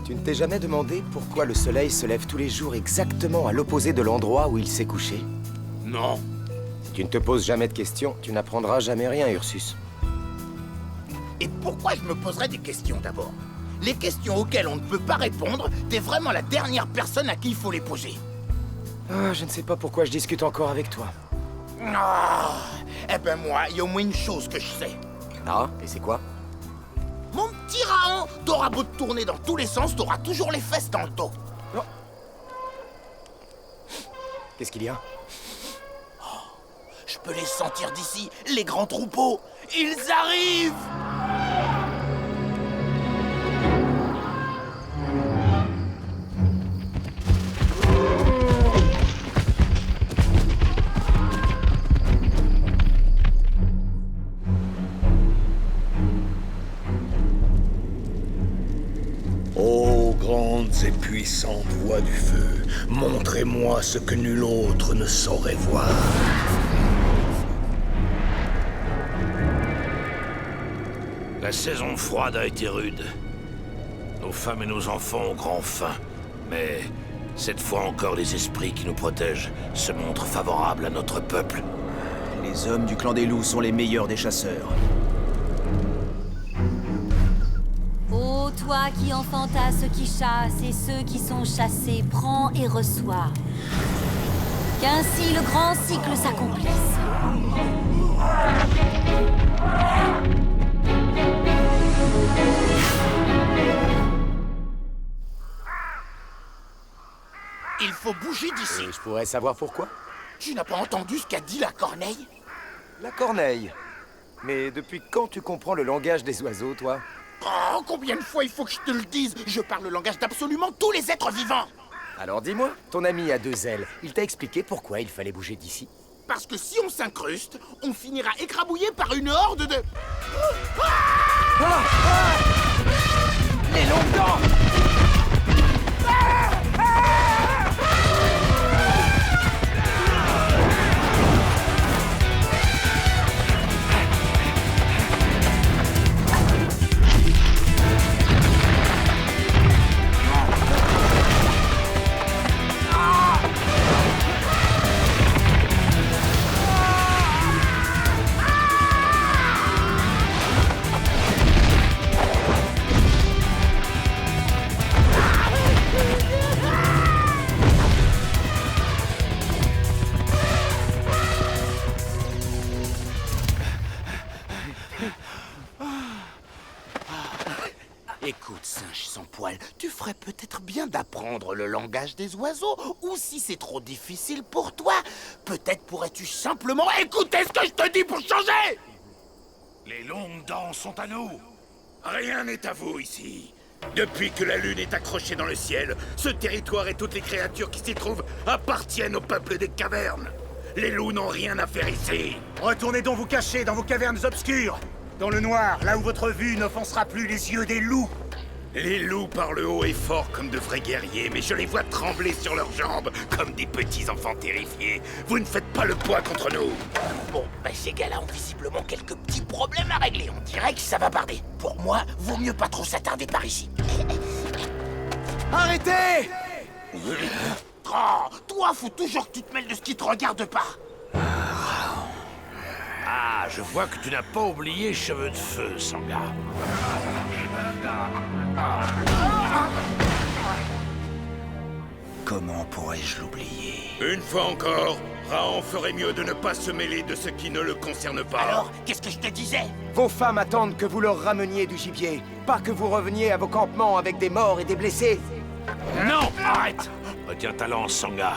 Tu ne t'es jamais demandé pourquoi le soleil se lève tous les jours exactement à l'opposé de l'endroit où il s'est couché? Non. Si tu ne te poses jamais de questions, tu n'apprendras jamais rien, Ursus. Et pourquoi je me poserais des questions d'abord? Les questions auxquelles on ne peut pas répondre, t'es vraiment la dernière personne à qui il faut les poser. Ah, je ne sais pas pourquoi je discute encore avec toi. Ah, eh ben moi, il y a au moins une chose que je sais. Ah, et c'est quoi? Mon petit Raon, t'auras beau te tourner dans tous les sens, t'auras toujours les fesses dans le dos. Oh. Qu'est-ce qu'il y a? Je peux les sentir d'ici, les grands troupeaux. Ils arrivent! Ô grandes et puissantes voix du feu, montrez-moi ce que nul autre ne saurait voir. La saison froide a été rude. Nos femmes et nos enfants ont grand faim. Mais cette fois encore, les esprits qui nous protègent se montrent favorables à notre peuple. Les hommes du clan des loups sont les meilleurs des chasseurs. Ô toi qui enfantas ceux qui chassent et ceux qui sont chassés, prends et reçois. Qu'ainsi le grand cycle s'accomplisse. Il faut bouger d'ici. Et je pourrais savoir pourquoi? Tu n'as pas entendu ce qu'a dit la corneille? La corneille. Mais depuis quand tu comprends le langage des oiseaux, toi? Oh, combien de fois il faut que je te le dise? Je parle le langage d'absolument tous les êtres vivants. Alors dis-moi, ton ami a 2 ailes. Il t'a expliqué pourquoi il fallait bouger d'ici? Parce que si on s'incruste, on finira écrabouillé par une horde de... Les longues dents! Écoute, singe sans poil, tu ferais peut-être bien d'apprendre le langage des oiseaux, ou si c'est trop difficile pour toi, peut-être pourrais-tu simplement écouter ce que je te dis pour changer! Les longues dents sont à nous. Rien n'est à vous ici. Depuis que la lune est accrochée dans le ciel, ce territoire et toutes les créatures qui s'y trouvent appartiennent au peuple des cavernes. Les loups n'ont rien à faire ici. Retournez donc vous cacher dans vos cavernes obscures. Dans le noir, là où votre vue n'offensera plus les yeux des loups. Les loups parlent haut et fort comme de vrais guerriers, mais je les vois trembler sur leurs jambes comme des petits enfants terrifiés. Vous ne faites pas le poids contre nous. Bon, bah ces gars-là ont visiblement quelques petits problèmes à régler, on dirait que ça va barder. Pour moi, vaut mieux pas trop s'attarder par ici. Arrêtez! Oh, toi, faut toujours que tu te mêles de ce qui te regarde pas. Ah, je vois que tu n'as pas oublié Cheveux de Feu, Sangha. Comment pourrais-je l'oublier? Une fois encore, Raon ferait mieux de ne pas se mêler de ce qui ne le concerne pas. Alors, qu'est-ce que je te disais? Vos femmes attendent que vous leur rameniez du gibier, pas que vous reveniez à vos campements avec des morts et des blessés. Non, arrête! Retiens ta lance, Sangha.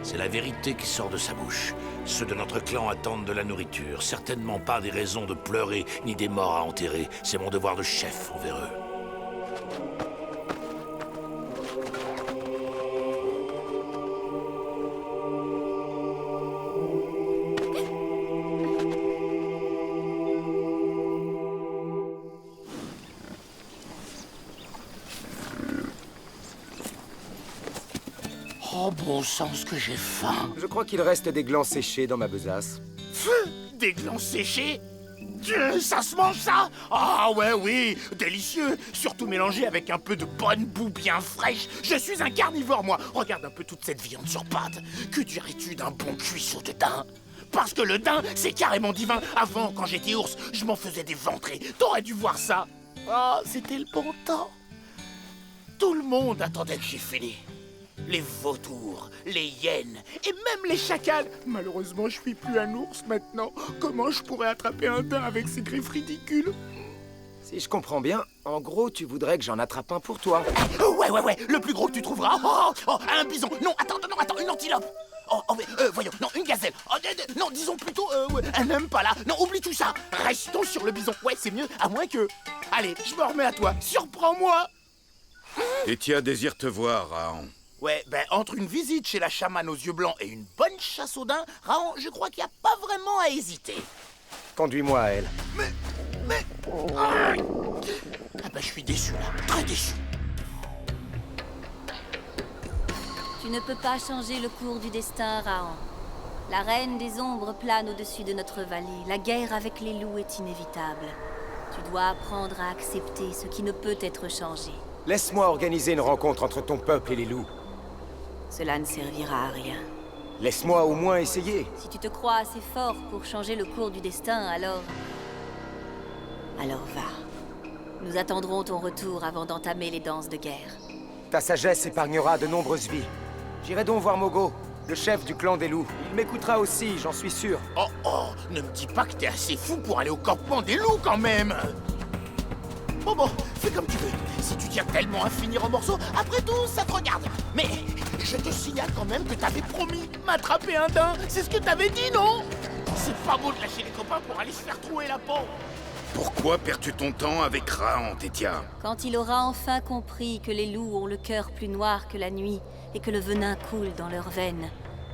C'est la vérité qui sort de sa bouche. Ceux de notre clan attendent de la nourriture, certainement pas des raisons de pleurer, ni des morts à enterrer. C'est mon devoir de chef envers eux. Oh bon sens que j'ai faim. Je crois qu'il reste des glands séchés dans ma besace. Des glands séchés? Ça se mange, ça? Ah ouais, oui, délicieux. Surtout mélangé avec un peu de bonne boue bien fraîche. Je suis un carnivore, moi. Regarde un peu toute cette viande sur pâte. Que dirais-tu d'un bon cuisseau de daim? Parce que le daim, c'est carrément divin. Avant, quand j'étais ours, je m'en faisais des ventrées. T'aurais dû voir ça. Ah, c'était le bon temps. Tout le monde attendait que j'ai fini. Les vautours, les hyènes et même les chacals. Malheureusement, je suis plus un ours maintenant. Comment je pourrais attraper un daim avec ces griffes ridicules? Si je comprends bien, en gros, tu voudrais que j'en attrape un pour toi. Ouais, le plus gros que tu trouveras. Oh, un bison. Non, attends, une antilope. Voyons, non, une gazelle. Non, disons plutôt un impala. Non, oublie tout ça. Restons sur le bison. Ouais, c'est mieux, à moins que... Allez, je me remets à toi. Surprends-moi. Tétia désire te voir, Raon. Ouais, entre une visite chez la chamane aux yeux blancs et une bonne chasse au daim, Raon, je crois qu'il n'y a pas vraiment à hésiter. Conduis-moi à elle. Ah je suis déçu, là. Très déçu. Tu ne peux pas changer le cours du destin, Raon. La reine des ombres plane au-dessus de notre vallée. La guerre avec les loups est inévitable. Tu dois apprendre à accepter ce qui ne peut être changé. Laisse-moi organiser une rencontre entre ton peuple et les loups. Cela ne servira à rien. Laisse-moi au moins essayer. Si tu te crois assez fort pour changer le cours du destin, alors va. Nous attendrons ton retour avant d'entamer les danses de guerre. Ta sagesse épargnera de nombreuses vies. J'irai donc voir Mogo, le chef du clan des loups. Il m'écoutera aussi, j'en suis sûr. Oh, ne me dis pas que t'es assez fou pour aller au campement des loups, quand même. Bon, fais comme tu veux. Si tu tiens tellement à finir en morceaux, après tout, ça te regarde. Mais je te signale quand même que t'avais promis m'attraper un daim. C'est ce que t'avais dit, non? C'est pas beau de lâcher les copains pour aller se faire trouer la peau. Pourquoi perds-tu ton temps avec Raon, Tétia? Quand il aura enfin compris que les loups ont le cœur plus noir que la nuit et que le venin coule dans leurs veines,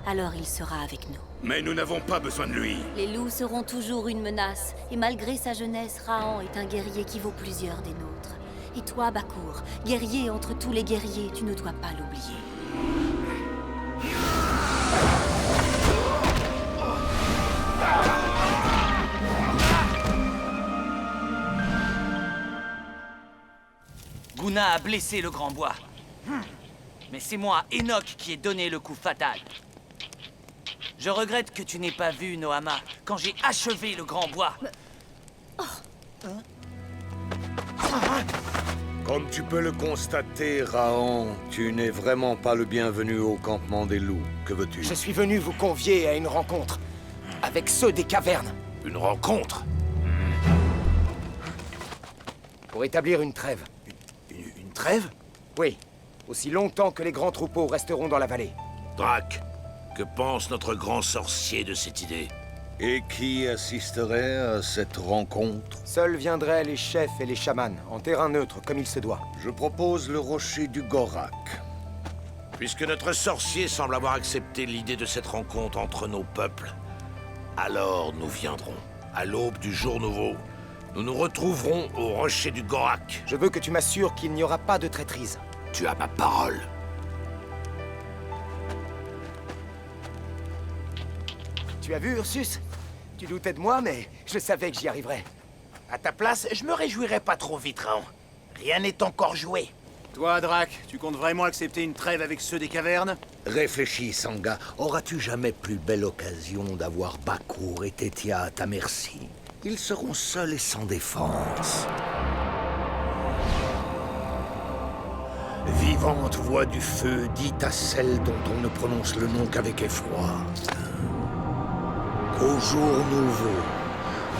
alors il sera avec nous. Mais nous n'avons pas besoin de lui. Les loups seront toujours une menace, et malgré sa jeunesse, Raon est un guerrier qui vaut plusieurs des nôtres. Et toi, Bakour, guerrier entre tous les guerriers, tu ne dois pas l'oublier. Guna a blessé le grand bois. Mais c'est moi, Enoch, qui ai donné le coup fatal. Je regrette que tu n'aies pas vu Nohama quand j'ai achevé le grand bois. Comme tu peux le constater, Raon, tu n'es vraiment pas le bienvenu au campement des loups. Que veux-tu? Je suis venu vous convier à une rencontre. Avec ceux des cavernes. Une rencontre? Pour établir une trêve. Une trêve? Oui. Aussi longtemps que les grands troupeaux resteront dans la vallée. Drac, que pense notre grand sorcier de cette idée? Et qui assisterait à cette rencontre? Seuls viendraient les chefs et les chamans, en terrain neutre, comme il se doit. Je propose le rocher du Gorak. Puisque notre sorcier semble avoir accepté l'idée de cette rencontre entre nos peuples, alors nous viendrons. À l'aube du jour nouveau, nous nous retrouverons au rocher du Gorak. Je veux que tu m'assures qu'il n'y aura pas de traîtrise. Tu as ma parole. Tu as vu, Ursus? Tu doutais de moi, mais je savais que j'y arriverais. À ta place, je me réjouirais pas trop vite, Raon. Rien n'est encore joué. Toi, Drac, tu comptes vraiment accepter une trêve avec ceux des cavernes? Réfléchis, Sangha. Auras-tu jamais plus belle occasion d'avoir Bakour et Tétia à ta merci? Ils seront seuls et sans défense. Vivante voix du feu, dit à celle dont on ne prononce le nom qu'avec effroi. Qu'au jour nouveau,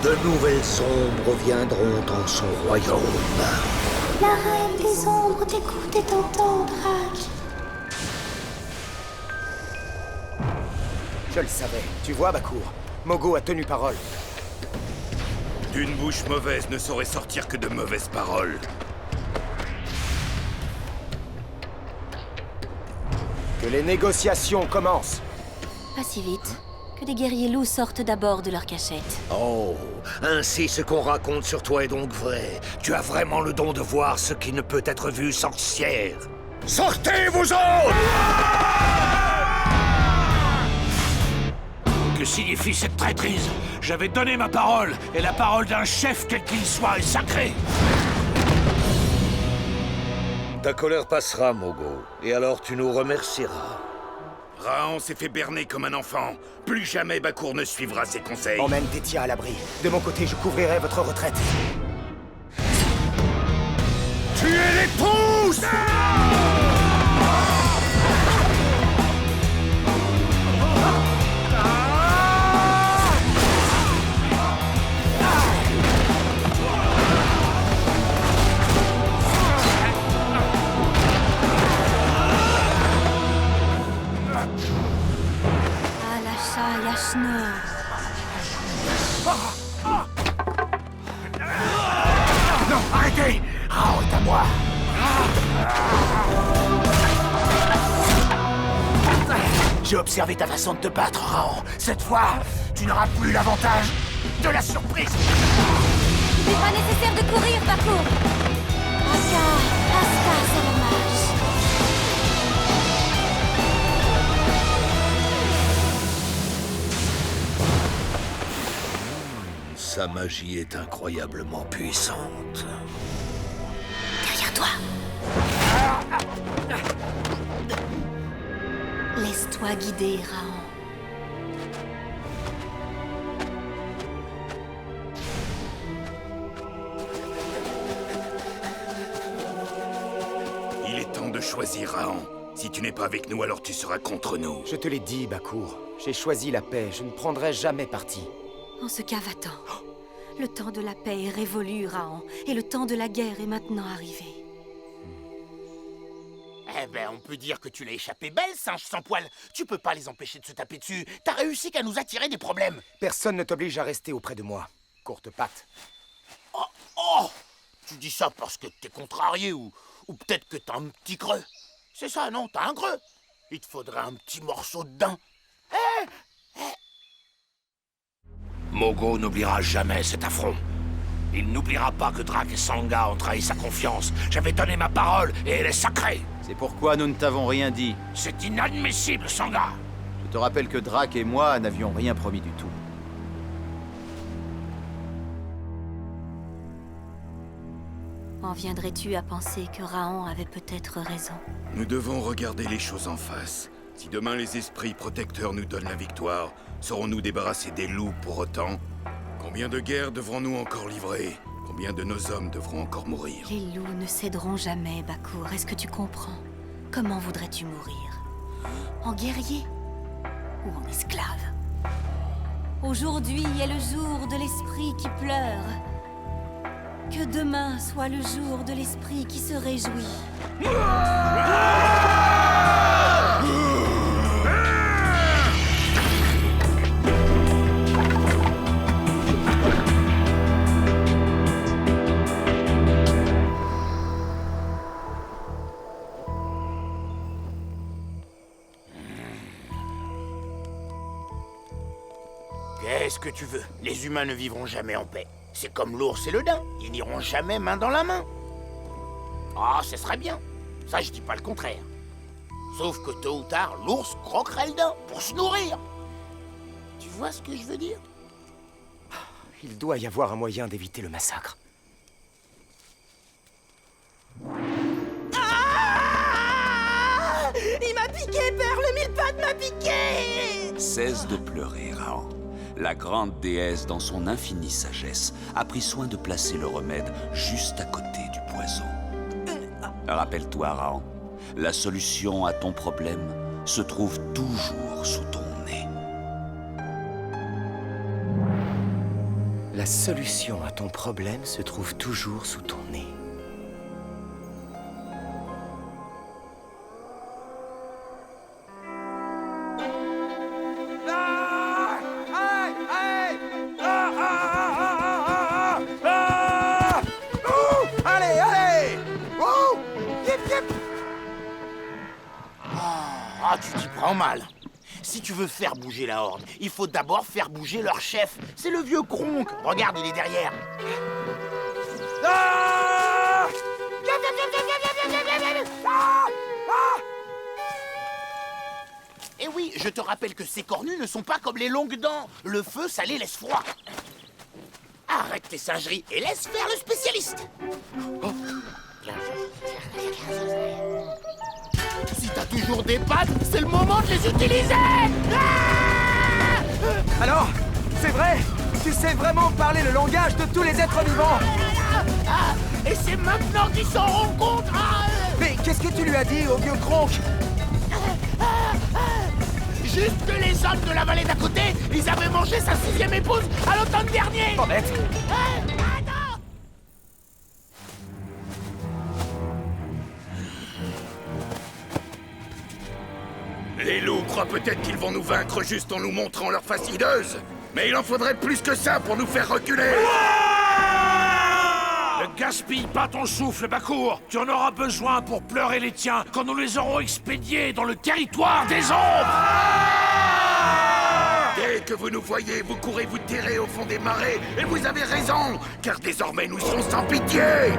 de nouvelles ombres viendront dans son royaume. La reine des ombres t'écoute et t'entend, Drac. Je le savais. Tu vois, Bakour, Mogo a tenu parole. D'une bouche mauvaise ne saurait sortir que de mauvaises paroles. Que les négociations commencent. Pas si vite. Que les guerriers loups sortent d'abord de leur cachette. Oh, ainsi ce qu'on raconte sur toi est donc vrai. Tu as vraiment le don de voir ce qui ne peut être vu, sorcière. Sortez, vous autres! que signifie cette traîtrise? J'avais donné ma parole, et la parole d'un chef, quel qu'il soit, est sacrée. Ta colère passera, Mogo, et alors tu nous remercieras. Raon s'est fait berner comme un enfant. Plus jamais Bakour ne suivra ses conseils. Emmène Tétia à l'abri. De mon côté, je couvrirai votre retraite. Tuez-les tous! Alasha Yashno. Non, arrêtez! Raon est à moi! J'ai observé ta façon de te battre, Raon. Cette fois, tu n'auras plus l'avantage de la surprise. Il n'est pas nécessaire de courir, Bakour. Asta Salamage. Sa magie est incroyablement puissante. Derrière toi. Laisse-toi guider, Raon. Il est temps de choisir, Raon. Si tu n'es pas avec nous, alors tu seras contre nous. Je te l'ai dit, Bakour. J'ai choisi la paix. Je ne prendrai jamais parti. En ce cas, va-t'en. Le temps de la paix est révolu, Raon, et le temps de la guerre est maintenant arrivé. Eh ben, on peut dire que tu l'as échappé belle, singe sans poil. Tu peux pas les empêcher de se taper dessus. T'as réussi qu'à nous attirer des problèmes. Personne ne t'oblige à rester auprès de moi. Courte patte. Oh! Tu dis ça parce que t'es contrarié ou peut-être que t'as un petit creux. C'est ça, non? T'as un creux. Il te faudrait un petit morceau de daim. Mogo n'oubliera jamais cet affront. Il n'oubliera pas que Drak et Sangha ont trahi sa confiance. J'avais donné ma parole et elle est sacrée. C'est pourquoi nous ne t'avons rien dit. C'est inadmissible, Sangha. Je te rappelle que Drak et moi n'avions rien promis du tout. En viendrais-tu à penser que Raon avait peut-être raison? Nous devons regarder les choses en face. Si demain les esprits protecteurs nous donnent la victoire, serons-nous débarrassés des loups pour autant? Combien de guerres devrons-nous encore livrer? Combien de nos hommes devront encore mourir? Les loups ne céderont jamais, Bakour. Est-ce que tu comprends? Comment voudrais-tu mourir? En guerrier? Ou en esclave? Aujourd'hui est le jour de l'esprit qui pleure. Que demain soit le jour de l'esprit qui se réjouit. Qu'est-ce que tu veux? Les humains ne vivront jamais en paix. C'est comme l'ours et le daim. Ils n'iront jamais main dans la main. Ah, ce serait bien. Ça, je dis pas le contraire. Sauf que tôt ou tard, l'ours croquerait le daim pour se nourrir. Tu vois ce que je veux dire? Il doit y avoir un moyen d'éviter le massacre. Ah! Il m'a piqué, Père, le mille-pattes m'a piqué! Cesse de pleurer, Raon. La grande déesse, dans son infinie sagesse, a pris soin de placer le remède juste à côté du poison. Rappelle-toi, Raon, la solution à ton problème se trouve toujours sous ton nez. La solution à ton problème se trouve toujours sous ton nez. Ah, tu t'y prends mal. Si tu veux faire bouger la Horde, il faut d'abord faire bouger leur chef. C'est le vieux Kronk. Regarde, il est derrière. Ah! Et oui, je te rappelle que ces cornus ne sont pas comme les longues dents. Le feu, ça les laisse froids. Arrête tes singeries et laisse faire le spécialiste. Oh. Si t'as toujours des pattes, c'est le moment de les utiliser. Alors, c'est vrai? Tu sais vraiment parler le langage de tous les êtres vivants? Et c'est maintenant qu'ils s'en rendent compte. Mais qu'est-ce que tu lui as dit au vieux Kronk? Juste que les hommes de la vallée d'à côté, ils avaient mangé sa 6e épouse à l'automne dernier. Oh, bête. Les loups croient peut-être qu'ils vont nous vaincre juste en nous montrant leur face hideuse. Mais il en faudrait plus que ça pour nous faire reculer. Ne gaspille pas ton souffle, Bakour. Tu en auras besoin pour pleurer les tiens quand nous les aurons expédiés dans le territoire des ombres. Dès que vous nous voyez, vous courez vous terrer au fond des marais. Et vous avez raison, car désormais nous serons sans pitié.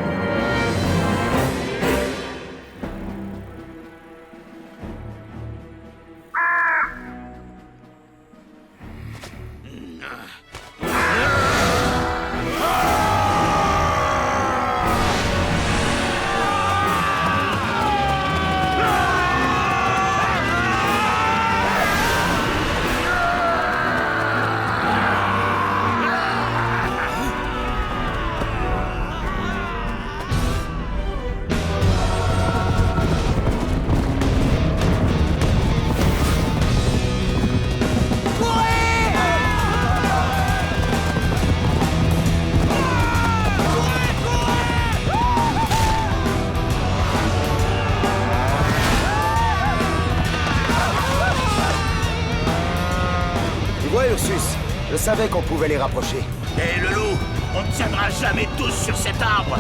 Je savais qu'on pouvait les rapprocher. Et le loup, on ne tiendra jamais tous sur cet arbre.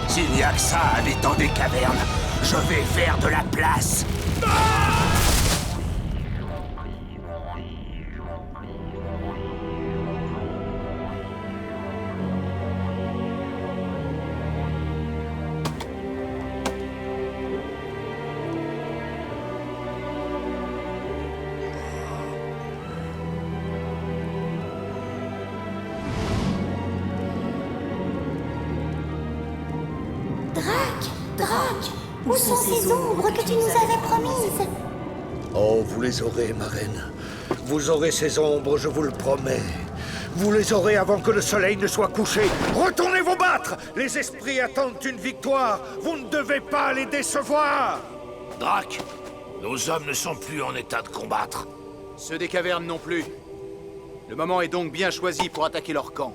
S'il n'y a que ça à l'étang des cavernes, je vais faire de la place. Drac, où sont ces ombres que tu nous avais promises? Oh, vous les aurez, ma reine. Vous aurez ces ombres, je vous le promets. Vous les aurez avant que le soleil ne soit couché. Retournez vous battre! Les esprits attendent une victoire. Vous ne devez pas les décevoir! Drac, nos hommes ne sont plus en état de combattre. Ceux des cavernes non plus. Le moment est donc bien choisi pour attaquer leur camp.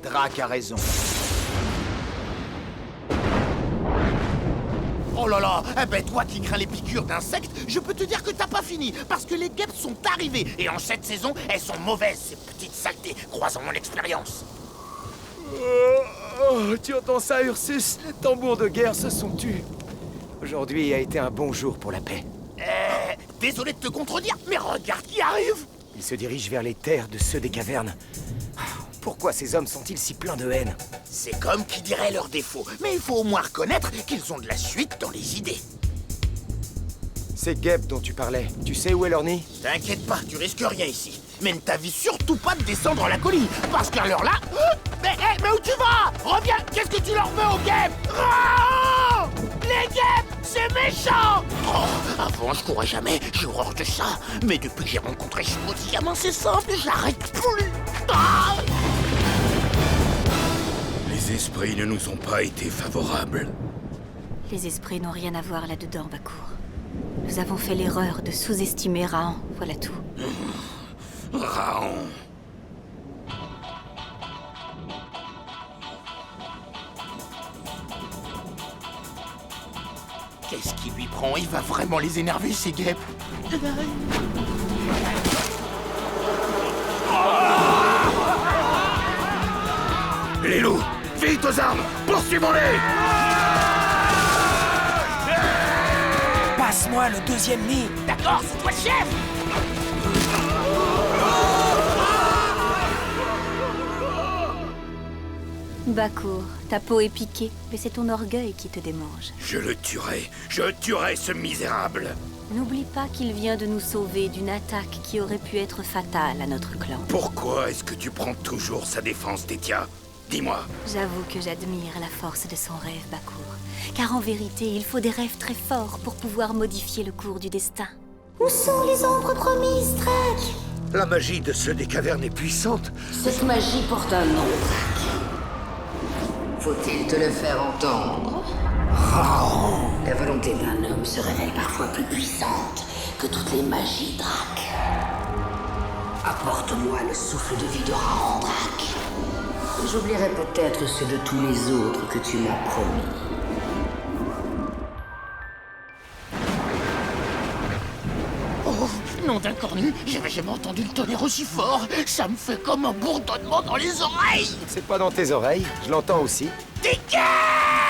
Drac a raison. Oh là là, eh ben toi qui crains les piqûres d'insectes, je peux te dire que t'as pas fini, parce que les guêpes sont arrivées, et en cette saison, elles sont mauvaises, ces petites saletés, croisant mon expérience. Tu entends ça, Ursus? Les tambours de guerre se sont tus. Aujourd'hui a été un bon jour pour la paix. Désolé de te contredire, mais regarde qui arrive! Ils se dirigent vers les terres de ceux des cavernes. Pourquoi ces hommes sont-ils si pleins de haine? C'est comme qui dirait leurs défauts, mais il faut au moins reconnaître qu'ils ont de la suite dans les idées. Ces guêpes dont tu parlais, tu sais où est leur nid? T'inquiète pas, tu risques rien ici. Mais ne t'avis surtout pas de descendre la colline, parce qu'à l'heure là... Mais où tu vas? Reviens, qu'est-ce que tu leur veux aux guêpes? Oh, les guêpes, c'est méchant! Oh, avant, je courais jamais, j'ai horreur de ça. Mais depuis que j'ai rencontré ce petit gamin, c'est simple, j'arrête plus. Ah! Les esprits ne nous ont pas été favorables. Les esprits n'ont rien à voir là-dedans, Bakour. Nous avons fait l'erreur de sous-estimer Rahan, voilà tout. Rahan. Qu'est-ce qui lui prend? Il va vraiment les énerver, ces guêpes. Les loups, vite aux armes! Poursuivons-les! Passe-moi le deuxième nid! D'accord, c'est toi le chef! Bakour, ta peau est piquée, mais c'est ton orgueil qui te démange. Je tuerai ce misérable! N'oublie pas qu'il vient de nous sauver d'une attaque qui aurait pu être fatale à notre clan. Pourquoi est-ce que tu prends toujours sa défense, Tétia? Dis-moi. J'avoue que j'admire la force de son rêve, Bakour. Car en vérité, il faut des rêves très forts pour pouvoir modifier le cours du destin. Où sont les ombres promises, Drac? La magie de ceux des cavernes est puissante. Cette magie porte un nom, Drac. Faut-il te le faire entendre? La volonté d'un homme se révèle parfois plus puissante que toutes les magies, Drac. Apporte-moi le souffle de vie de Raon, Drac. J'oublierai peut-être ceux de tous les autres que tu m'as promis. Oh, nom d'un cornu, j'avais jamais entendu le tonnerre aussi fort. Ça me fait comme un bourdonnement dans les oreilles. C'est pas dans tes oreilles, je l'entends aussi. Dégage!